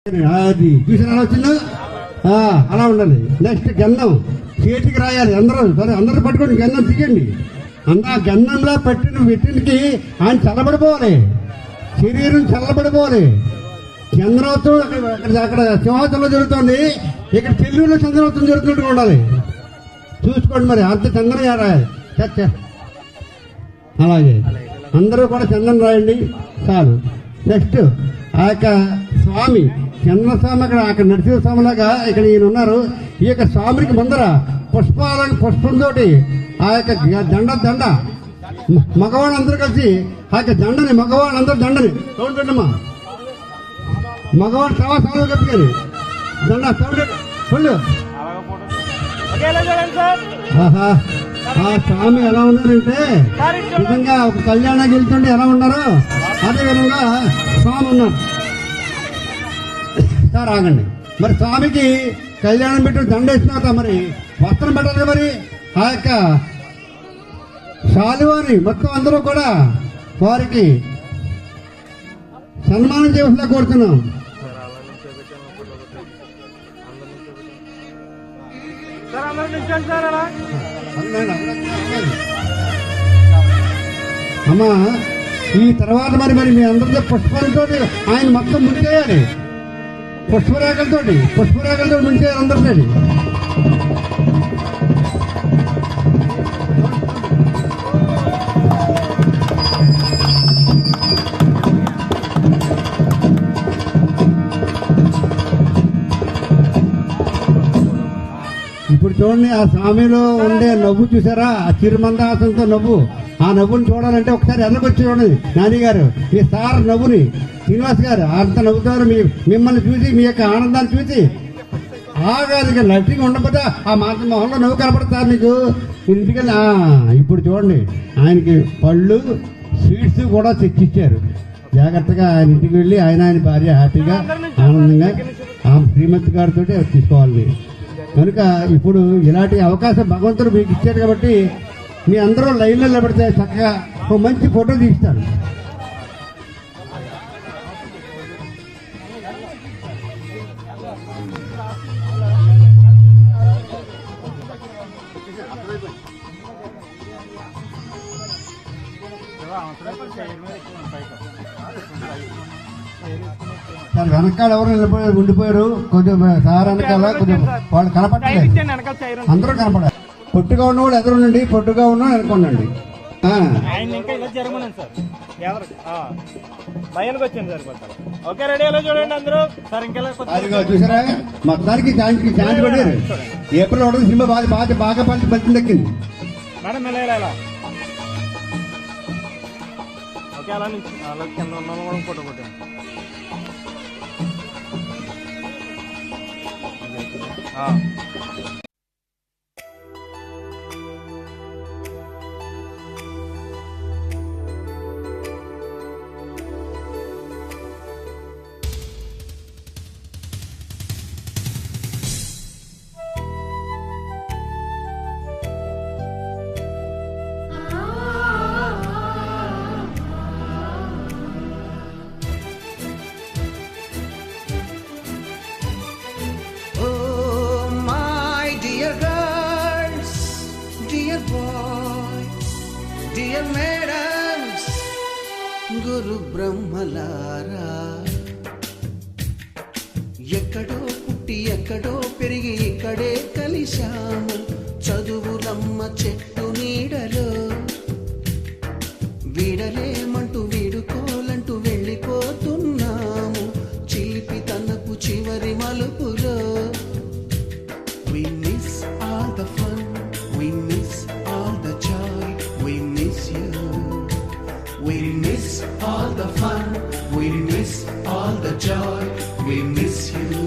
అది చూసిన అలా వచ్చిందా అలా ఉండాలి. నెక్స్ట్ గంధం చేతికి రాయాలి. అందరూ పట్టుకోండి, గంధం తీయండి. గంధంలో పెట్టినకి ఆయన చల్లబడిపోవాలి, శరీరం చల్లబడిపోవాలి. చంద్రోత్సవం అక్కడ సింహాచలంలో జరుగుతుంది, ఇక్కడ చెల్లూరులో చంద్రోత్సవం జరుగుతున్నట్టు ఉండాలి. చూసుకోండి మరి అంత చంద్రం రాయాలి. అలాగే అందరూ కూడా చందనం రాయండి చాలు. నెక్స్ట్ ఆ యొక్క స్వామి చంద్రస్వామి అక్కడ నరసింహస్వామిలాగా ఇక్కడ ఈయన ఉన్నారు. ఈ యొక్క స్వామికి ముందర పుష్పంతో ఆ యొక్క దండ మగవాళ్ళందరూ కలిసి ఆ యొక్క మగవాళ్ళందరూ దండని చూడండమ్మా, మగవాళ్ళు సవా కప్పుకొని దండ చూడండి. ఆహా, ఆ స్వామి ఎలా ఉన్నారంటే నిజంగా ఒక కళ్యాణానికి వెళ్తుంటే ఎలా ఉన్నారో అదే విధంగా స్వామి ఉన్నారు. సార్ ఆగండి, మరి స్వామికి కళ్యాణం పెట్టి దండ వేసిన మరి వస్త్రం పెట్టాలి. మరి ఆ యొక్క శాలువాని మొత్తం అందరూ కూడా వారికి సన్మానం చేయవలసిందిగా కోరుతున్నాం. అమ్మా ఈ తర్వాత మరి మీ అందరితో పుష్పాలతో ఆయన మొత్తం ముంచేయాలి. పుష్పరేఖలతో ముంచేయాలి అందరినీ. ఇప్పుడు చూడండి, ఆ స్వామిలో ఉండే నవ్వు చూసారా, ఆ చిరుమందాసంతో నవ్వు. ఆ నవ్వుని చూడాలంటే ఒకసారి ఎదకొచ్చి చూడండి నాని గారు, మీ సార్ నవ్వుని, శ్రీనివాస్ గారు అంత నవ్వుతారు. మిమ్మల్ని చూసి మీ యొక్క ఆనందాన్ని చూసి ఆగాదిగా లైటింగ్ ఉండకపోతే ఆ మాత్రం మొహంలో నవ్వు కనపడతారు మీకు. ఇంటికెళ్ళి ఇప్పుడు చూడండి, ఆయనకి పళ్ళు స్వీట్స్ కూడా తెచ్చిచ్చారు. జాగ్రత్తగా ఆయన ఇంటికి వెళ్ళి ఆయన భార్య హ్యాపీగా ఆనందంగా ఆ శ్రీమతి గారితో తీసుకోవాలి. కనుక ఇప్పుడు ఇలాంటి అవకాశం భగవంతుడు మీకు ఇచ్చారు కాబట్టి మీ అందరూ లైన్లో నిలబడితే చక్కగా ఒక మంచి ఫోటో తీస్తారు. సార్ వెనకాల ఎవరు ఉండిపోయారు, కొంచెం సార్ వెనకాల కొంచెం వాళ్ళు కనపడలేదు, అందరూ కనపడాలి. పొట్టుగా ఉన్న వాళ్ళు ఎదురుండండి, పొట్టుగా ఉన్న వెనుకోండి. చూసారా మొత్తానికి ఛాన్స్ పడారు. ఏప్రిల్ ఒకటి సినిమా బాగా పంచి దక్కింది. అలా కింద ఉన్న కూడా ఫోటో కొట్టాను. డియర్ మేడమ్స్, గురు బ్రహ్మలారా, ఎక్కడో పుట్టి ఎక్కడో పెరిగి ఇక్కడే కలిశాము. చదువులమ్మ చెట్టు నీడలో వీడలేమంటూ వీడుకోలంటూ వెళ్ళిపోతున్నాము. చిలిపి తనకు చివరి మలుపులో we miss all the fun, we miss all the joy, we miss you. We miss all the fun, we miss all the joy, we miss you.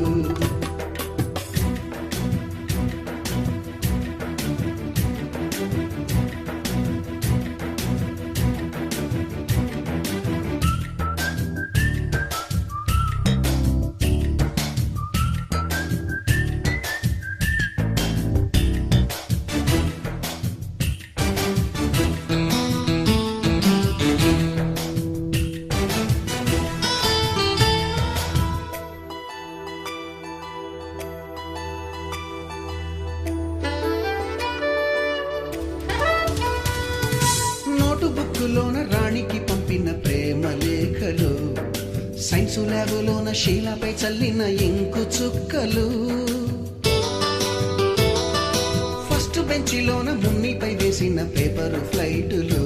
బుక్కులోన రాణికి పంపిన ప్రేమ లేఖలు, సైన్సు ల్యాబులోన శీలపై చల్లిన ఇంకు చుక్కలు, ఫస్ట్ బెంచిలోన మున్నిపై వేసిన పేపరు ఫ్లైటులు,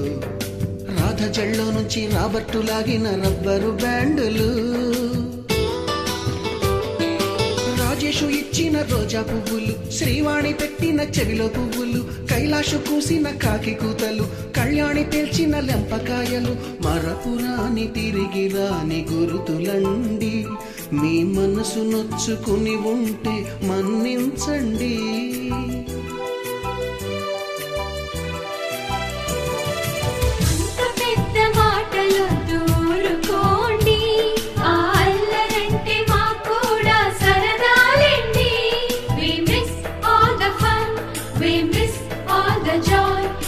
రాధ జల్లో నుంచి రాబర్టు లాగిన rubber బ్యాండులు, Rajesh ఇచ్చిన రోజా పువ్వులు, శ్రీవాణి పెట్టిన చెవిలో పువ్వులు, కైలాషు కూసిన కాకి కూతలు, కళ్యాణి పేల్చిన లెంపకాయలు, మరపురాని తిరిగి రాని గురుతులండి. మీ మనసు నొచ్చుకుని ఉంటే మన్నించండి. We miss all the joy.